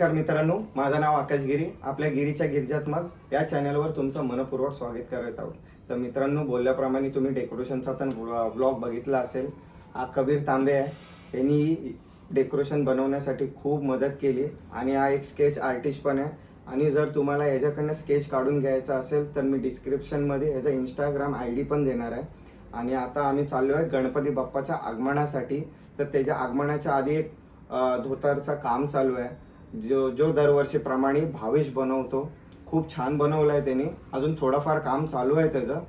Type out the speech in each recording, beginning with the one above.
नमस्कार मित्रांनो, माझं नाव आकाश गिरी. आपल्या गिरीच्या गिरिजात्मज या चॅनलवर तुमचं मनपूर्वक स्वागत करत आहोत. तर मित्रांनो, बोलल्याप्रमाणे तुम्ही डेकोरेशनचा पण व्लॉग बघितला असेल. हा कबीर तांबे आहे. त्यांनी डेकोरेशन बनवण्यासाठी खूप मदत केली आणि हा एक स्केच आर्टिस्ट पण आहे. आणि जर तुम्हाला याच्याकडनं स्केच काढून घ्यायचा असेल तर मी डिस्क्रिप्शनमध्ये याचा इंस्टाग्राम ID पण देणार आहे. आणि आता आम्ही चाललो आहे गणपती बाप्पाच्या आगमनासाठी. तर त्याच्या आगमनाच्या आधी एक धोतरचं काम चालू आहे, जो दरवर्षीप्रमाणे भावेश बनवतो. खूप छान बनवलं आहे त्याने. अजून थोडंफार काम चालू आहे त्याचं.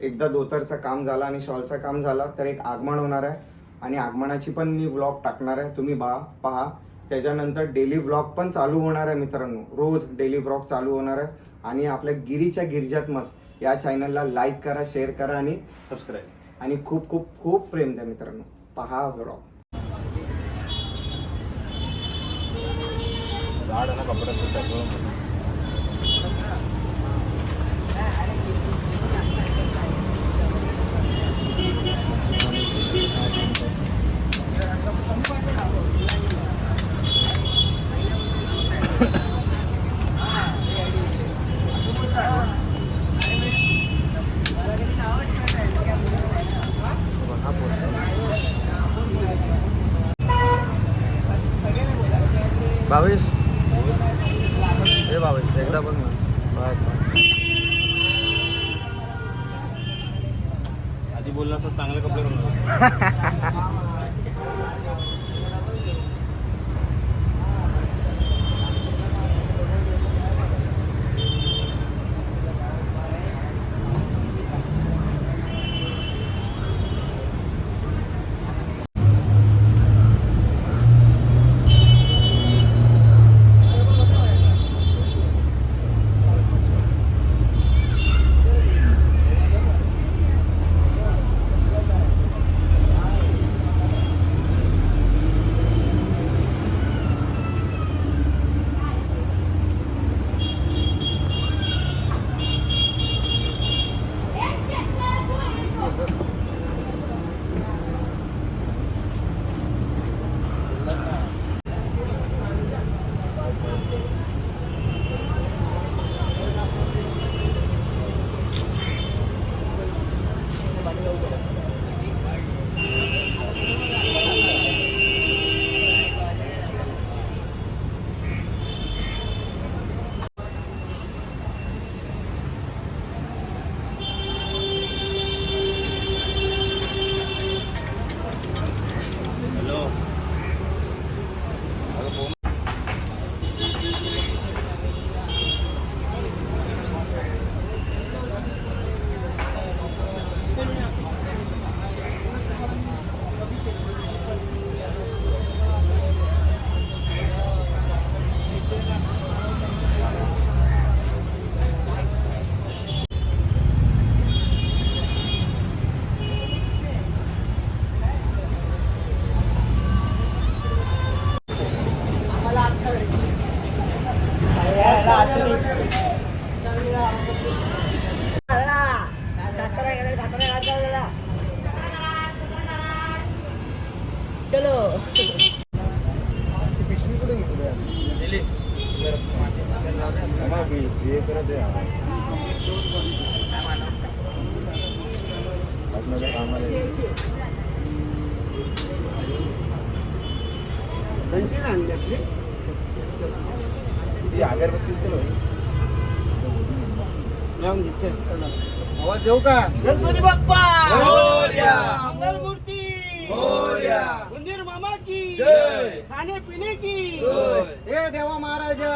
एकदा धोतरचं काम झालं आणि शॉलचं काम झालं तर एक आगमन होणार आहे आणि आगमनाची पण मी व्लॉग टाकणार आहे, तुम्ही पहा. त्याच्यानंतर डेली व्लॉग पण चालू होणार आहे मित्रांनो. रोज डेली व्लॉग चालू होणार आहे. आणि आपल्या गिरीच्या गिरिजात्मज या चॅनलला लाईक करा, शेअर करा आणि सबस्क्राईब आणि खूप खूप खूप प्रेम द्या मित्रांनो. पहा व्लॉग. भावेश, हे भावेश एकदा बघ ना. बस आधी बोलला असं चांगले कपडे घालून. चलो पिशवी कुठे गेली? हे करत आहे आज माझ्या कामाला अगरबत्ती चलो आवाज देऊ का? गणपती बाप्पा मोरया! मंगलमूर्ती मोरया! उंदीर मामा की जय! खाणे पिणे की जय! हे देवा महाराजा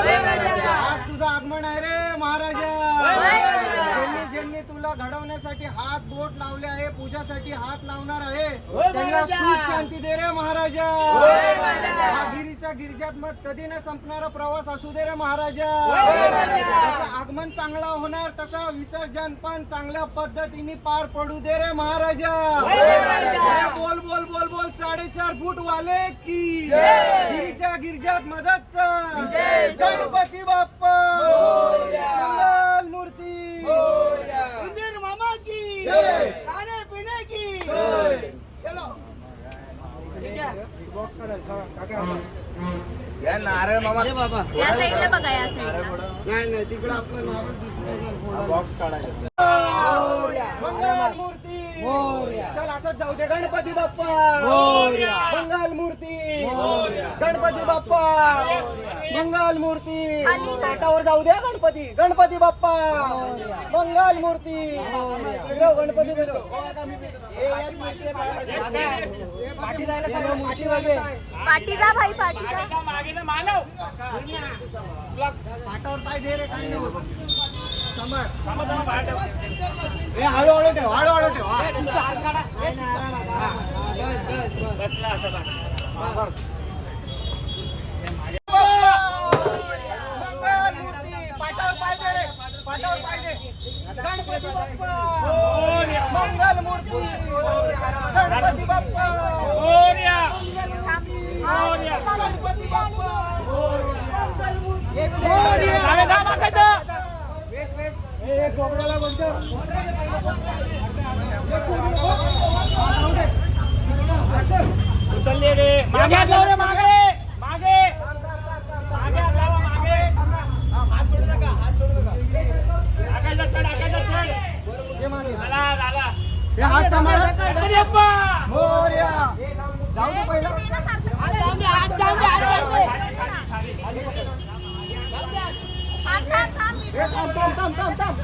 जय राजा! आज तुझं आगमन आहे रे महाराजा जय राजा! ज्यांनी ज्यांनी तुला घडवण्यासाठी हात बोट लावले आहे, पूजासाठी हात लावणार आहे, त्यांना महाराजा! सुख शांती दे रे महाराजा जय महाराजा! हा गिरीचा गिरिजात्मक कधी न संपणारा प्रवास असू दे रे महाराजा जय महाराजा! जसं आगमन चांगला होणार तसा विसर्जन पण चांगल्या पद्धतीने पार पडू दे रे महाराजा जय महाराजा! अरे बोल बोल बोल बोल 4.5 फूट वाले की जय! गिरीच्या गिरिजात मदत जय! गणपती बाप्पा मोरया! मंगलमूर्ती मोरया! उंदीर मामा की जय! खाने पिणे की जय! चलो ठीक है. या नारळ मामा बाबा या साईडला बघा या साईडला नाही नाही तिकडं आपलं नारळ दिसतंय बॉक्स काढायचा. मंगल मूर्ती चल असंच जाऊ दे. गणपती बाप्पा मंगल मूर्ती गणपती बाप्पा मंगल मूर्ती ताटावर जाऊ द्या. गणपती गणपती बाप्पा मंगल मूर्ती फिरव गणपती फिरव. पाठी जायला सांगा मूर्ती मागे. पाठी जा भाई पाठी जा पाटावर पाय दे रे. काही नाही होत. ए हळूहळू ठेव हळूहळू ठेव. मंगल मूर्ती पाटावर पाय दे रे. पाटावर पाय दे. गणपती बाप्पा मंगल मूर्ती गणपती बाप्पा गणपती बाप्पा मंगल मूर्ती. एक कोपऱ्याला बोलतो. उचलले रे मागे हात लाव रे मागे मागे मागे हात लावा मागे हात सोडू नका हात सोडू नका. आकाशात चढ झाला झाला हे हात सांभाळ. गणपती बाप्पा मोरया. जाऊ दे पहिलं. हात जाऊन दे हात जाऊन दे हात जाऊन दे थांब थांब थांब हे थांब.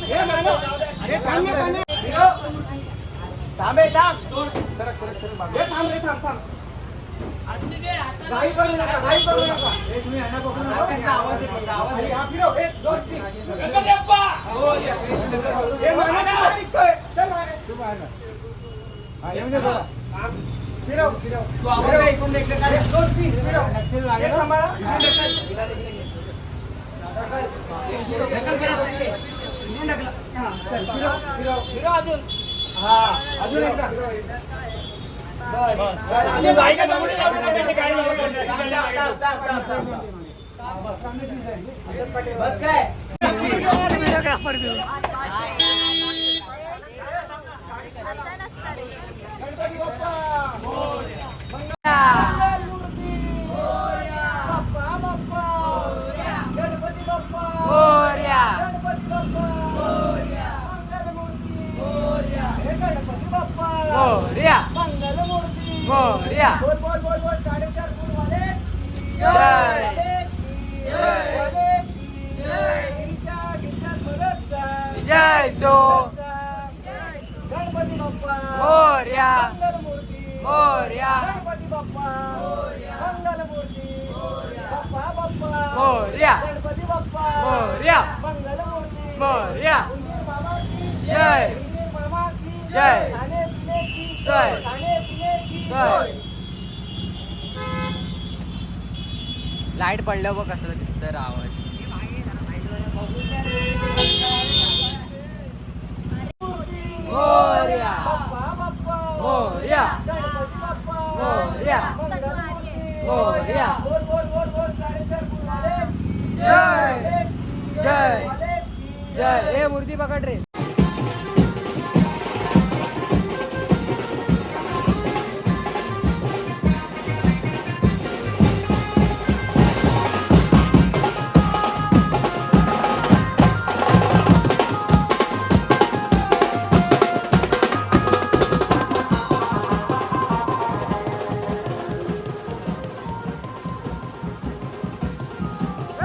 हे मानव. हे थांब ना पाण्या. थांब हे थांब. हे थांब रे थांब. घाई करू नका घाई करू नका. आवाज येतो. हा फिरव. 1 2 3. गणपती बाप्पा हे मानव कुठं निघतोय? चल मागे. तू बाहेर ना. हा येऊन दे बघा. फिरव. तू आवाज ऐकून देखले का रे? 2 3 फिरव. हे सांभाळा. फिरव अजून. हा अजून एकदा. आणि बाईका दौडे जाऊ नका गाडी बस काय असं नसतं रे गणपती बाप्पा मंगल मूर्ती बाप्पा बाप्पा गणपती बाप्पा गणपती बाप्पा मंगल मूर्ती हे गणपती बाप्पा मंगल मूर्ती बोल बोल बोल बोल 4.5 फूट वाले वाले गिरीच्या गिरजात मदतचा गणपती बाप्पा मंगल मूर्ती गणपती बाप्पा मंगल मूर्ती बाप्पा बाप्पा गणपती बाप्पा मंगल मूर्ती उंदीर मामा की उंदीर मामा की खाने पिणे की खाने पिणे की लाईट पडलं बघ कसं दिसतं आवाज. बाप्पा बाप्पा गणपती बाप्पा मंगल मूर्ती बोल बोल बोल बोल 4.5 फूट वाले ए मूर्ती पकड रे.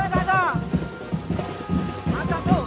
दादा हा जातो.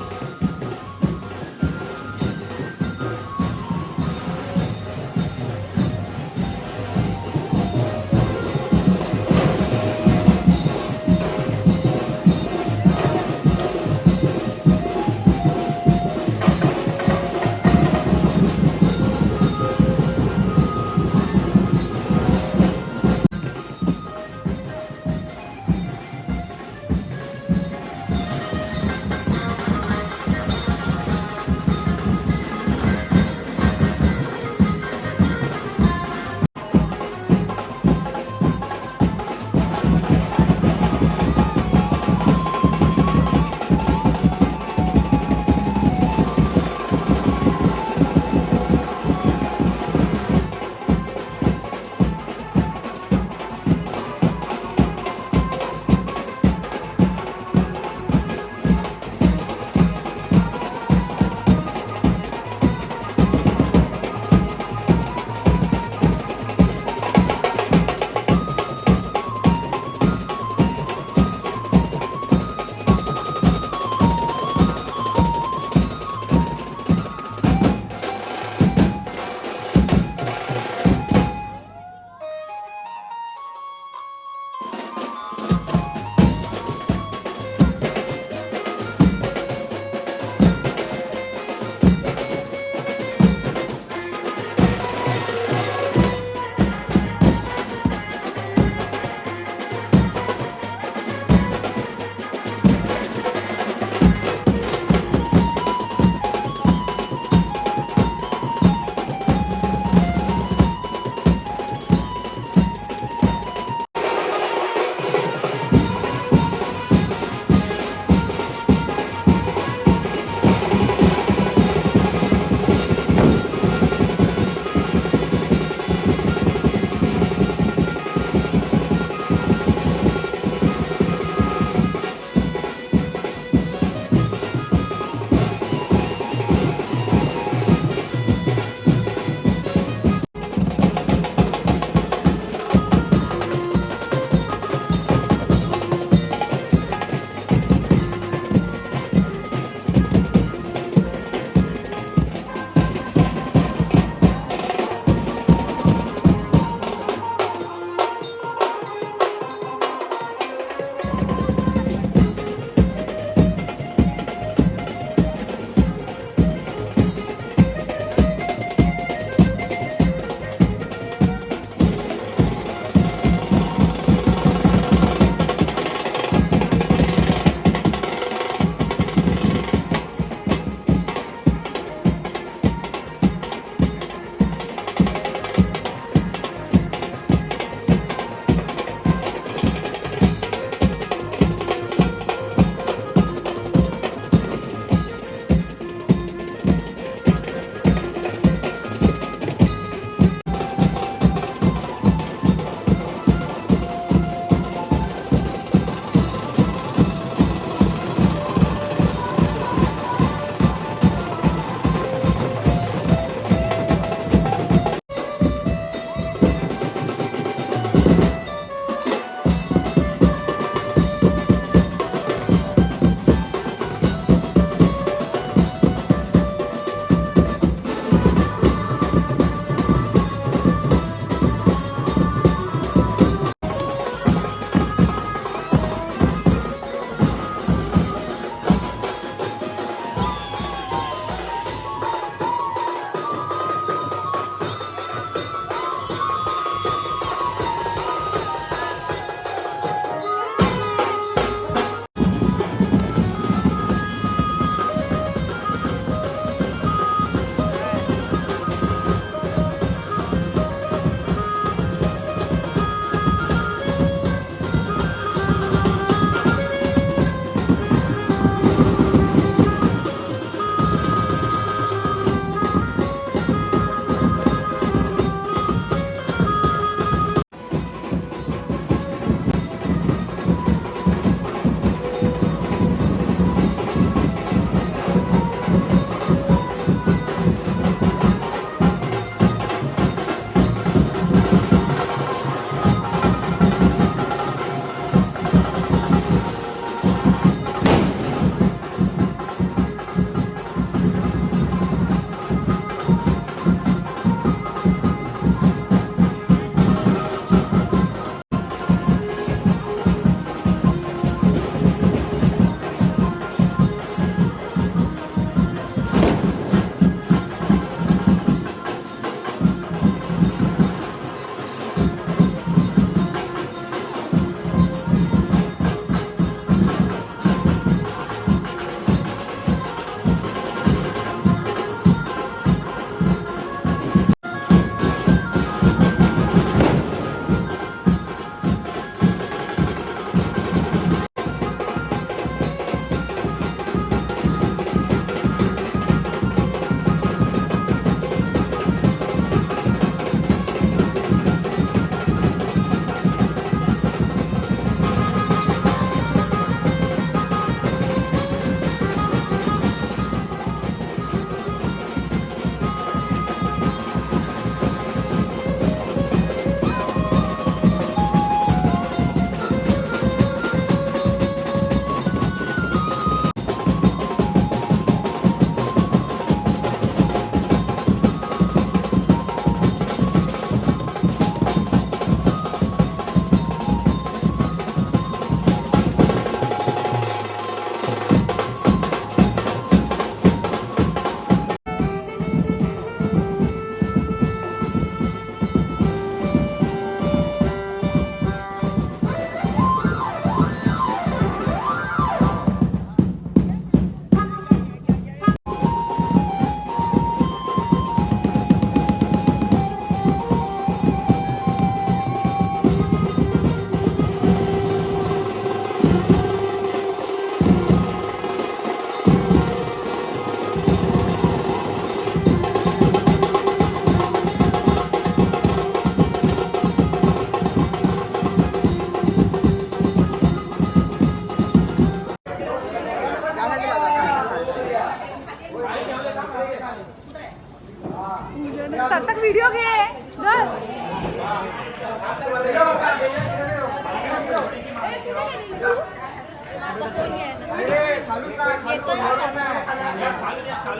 अरे खालून का खालून बरोबर नाही.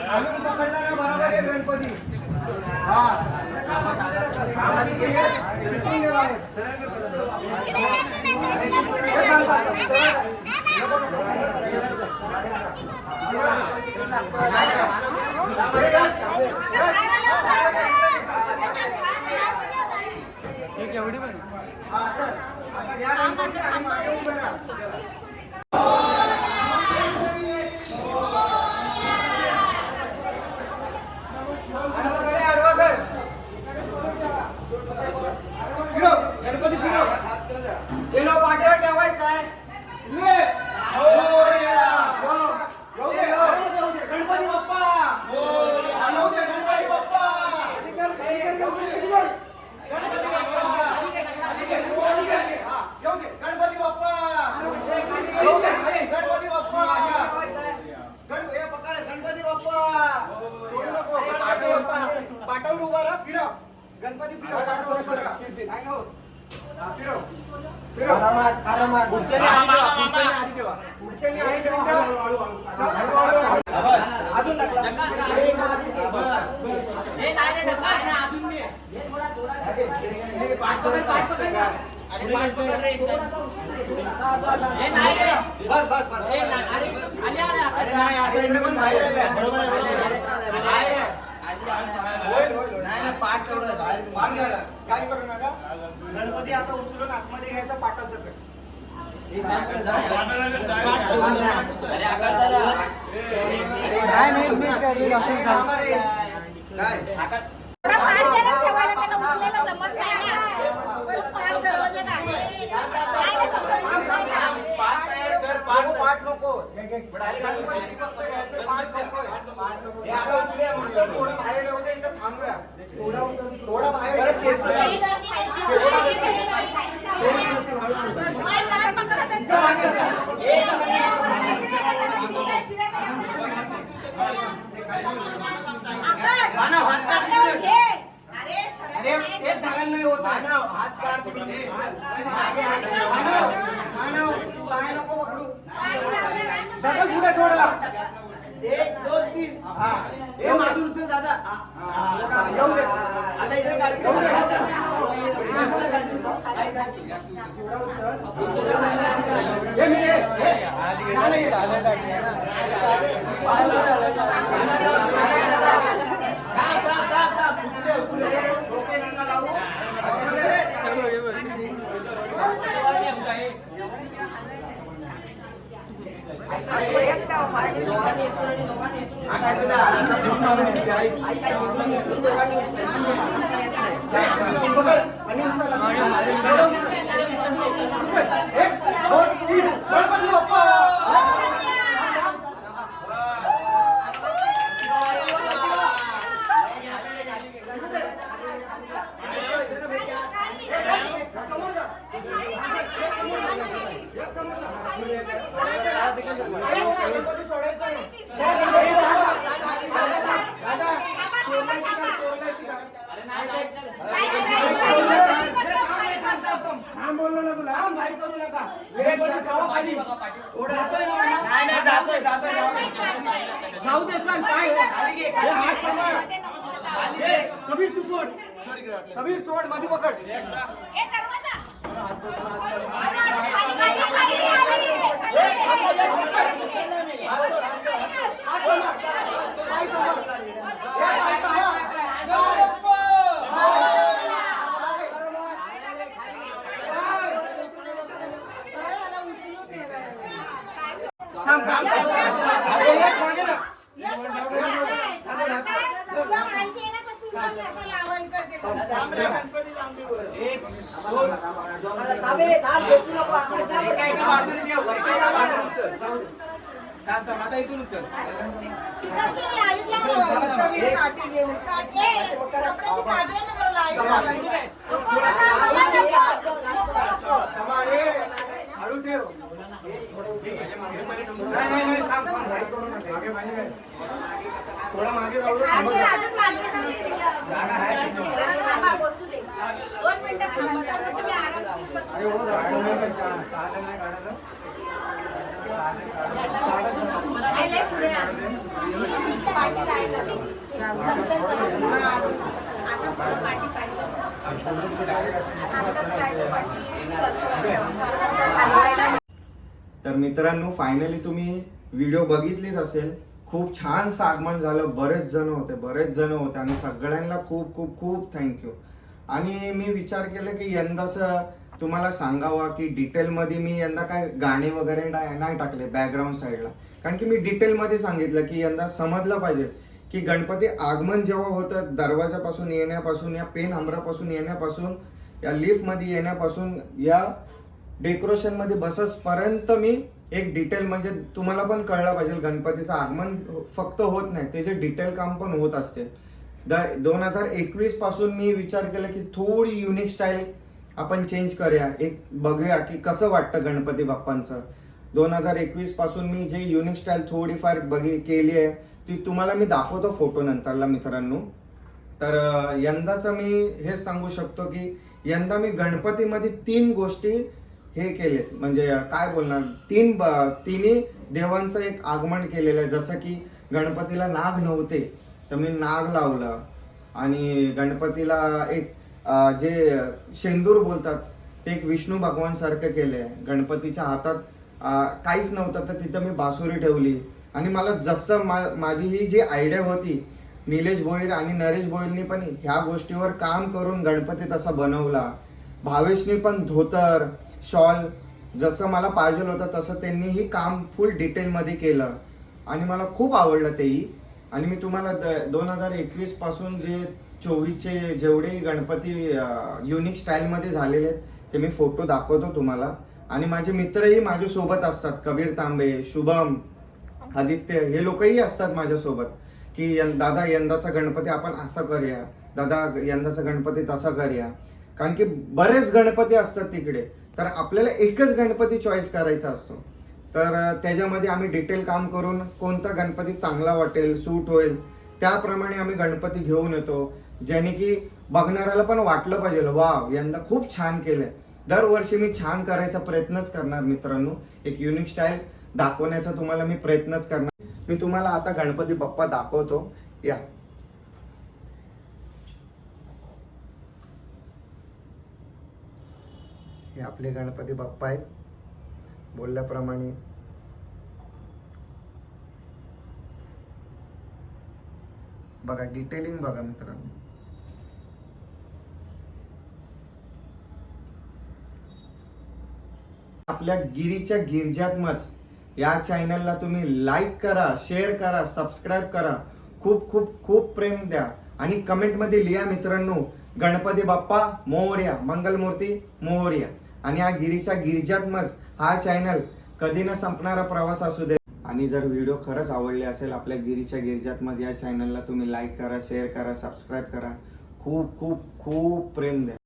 खालून पकडला ना बरोबर आहे गणपती. हा खाली घे. इथून घे बाहेर. हे चाल बाहेर. नको, नको. एक एवढी पण हा, चल. आता घ्या गणपती आणि मागे उभे राहा. आडवा कर. फिरव. गणपती फिरव. गेलो पाठीवर ठेवायचा आहे. ये. मोरया. येऊ दे, येऊ दे. गणपती बाप्पा. मोरया. येऊ दे, गणपती बाप्पा. खाली कर, खाली कर, येऊ दे, खाली कर. गणपती बाप्पा. खाली घे, खाली घे, खाली घे. हा, येऊ दे, गणपती बाप्पा. येऊ दे, खाली. गणपती बाप्पा. हे पकड, गणपती बाप्पा. सोडू नको, गणपती बाप्पा. पाटावर उभा राहा, फिरव. गणपती फिरव. काय नको. हा, फिरव. फिरव. पुढच्याने आधी ठेवा. पुढच्याने आधी ठेवा. अजून टाकला. हे नाही रे ढकल. अजून मी. हे पाठ पकड ना. अरे पाठ पकड रे. हे नाही रे. बस. हे नाही. अरे आले. अरे नाही, असं इकडे पण बाहेर आहे. बरोबर आहे. बाहेर आहे. होईल. नाही, पाठ तेवढं बाहेर. पाठ झालं. काय करू नका. गणपती आता उचलून आतमध्ये घ्यायचा पाटासकट. पाठ नको. थोडं बाहेर येऊ दे, इथं थांबूया. थोडा बाहेर अरे तेच धागायला नाही होत. हात काढ तिकडून. मानव, तू बाहेर नको पकडू. ढकल पुढे थोडा. 1 2 3. हा, हे मागून उचल दादा. येऊ दे. आता इकडे काढ. येऊ दे. हे मी बोललो ना तुला. घाई करू नका. जाऊ दे. चल पाय हात सांभाळ. कबीर तू सोड. कबीर सोड. मध्ये पकड. आता इथून उचल. हळू ठेव. नाही थांब. थोडा मागे जाऊ. अरे हो तर मित्रांनो फायनली तुम्ही व्हिडिओ बघितलीच असेल. खूप छान आगमन झालं. बरेच जण होते आणि सगळ्यांना खूप खूप खूप थँक्यू. आणि मी विचार केला की यंदाचं तुम्हाला सांगावा की डिटेलमध्ये मी यंदा काय गाणे वगैरे नाही टाकले बॅकग्राऊंड साईडला, कारण की मी डिटेलमध्ये सांगितलं की यंदा समजलं पाहिजे की गणपती आगमन जेव्हा होतं दरवाजापासून येण्यापासून, या पेन हमरापासून येण्यापासून, या लिफ्टमध्ये येण्यापासून, या डेकोरेशनमध्ये बससपर्यंत मी एक डिटेल म्हणजे तुम्हाला पण कळलं पाहिजे गणपतीचं आगमन फक्त होत नाही, त्याचे डिटेल काम पण होत असते. 2021 पासून मी विचार केला की थोडी युनिक स्टाईल आपण चेंज करूया, एक बघूया की कसं वाटतं गणपती बाप्पांचं. 2021 पासून मी जे युनिक स्टाईल थोडीफार केली आहे ती तुम्हाला मी दाखवतो फोटो नंतरला मित्रांनो. तर यंदाचं मी हेच सांगू शकतो की यंदा मी गणपतीमध्ये 3 गोष्टी हे केले, म्हणजे काय बोलणार, तिन्ही देवांचं एक आगमन केलेलं आहे. जसं की गणपतीला नाग नव्हते तर मी नाग लावलं, आणि गणपतीला एक जे शेंदूर बोलतात ते एक विष्णू भगवान सारखं केलंय. गणपतीच्या हातात काहीच नव्हतं तर तिथं मी बासुरी ठेवली. आणि मला जसं माझी ही जी आयडिया होती, निलेश भोईर आणि नरेश भोईरनी पण ह्या गोष्टीवर काम करून गणपती तसा बनवला. भावेशनी पण धोतर शॉल जसं मला पाहिजे होतं तसं त्यांनीही काम फुल डिटेलमध्ये केलं आणि मला खूप आवडलं तेही. आणि मी तुम्हाला 2021 पासून जे 24चे जेवढे गणपती युनिक स्टाईलमध्ये झालेले आहेत ते मी फोटो दाखवतो तुम्हाला. आणि माझे मित्रही माझ्यासोबत असतात, कबीर तांबे, शुभम, आदित्य, हे लोकही असतात माझ्यासोबत की दादा यंदाचा गणपती आपण असं करूया, दादा यंदाचा गणपती तसा करूया. कारण की बरेच गणपती असतात तिकडे, तर आपल्याला एकच गणपती चॉईस करायचा असतो. तर त्याच्यामध्ये आम्ही डिटेल काम करून कोणता गणपती चांगला वाटेल, सूट होईल त्याप्रमाणे आम्ही गणपती घेऊन येतो, ज्याने की बघणाऱ्याला पण वाटलं पाहिजे वाव यंदा खूप छान केलंय. दरवर्षी मी छान करायचा प्रयत्नच करणार मित्रांनो, एक युनिक स्टाईल दाखवण्याचा तुम्हाला मी प्रयत्नच करणार. मी तुम्हाला आता गणपती बाप्पा दाखवतो. या हे आपले गणपती बाप्पा आहेत बोलल्याप्रमाणे. बघा डिटेलिंग बघा मित्रांनो. आपल्या गिरीच्या गिरजात्मज या चॅनलला तुम्ही लाईक करा, शेअर करा, सबस्क्राईब करा, खूप खूप खूप प्रेम द्या आणि कमेंटमध्ये लिहा मित्रांनो गणपती बाप्पा मोरया, मंगलमूर्ती मोरया. आणि हा गिरीचा गिरजात्मज हा चॅनल कधी न संपणारा प्रवास असू दे. आणि जर व्हिडिओ खरंच आवडले असेल आपल्या गिरीच्या गिरजात्मज या चॅनलला तुम्ही लाईक करा, शेअर करा, सबस्क्राईब करा, खूप खूप खूप प्रेम द्या.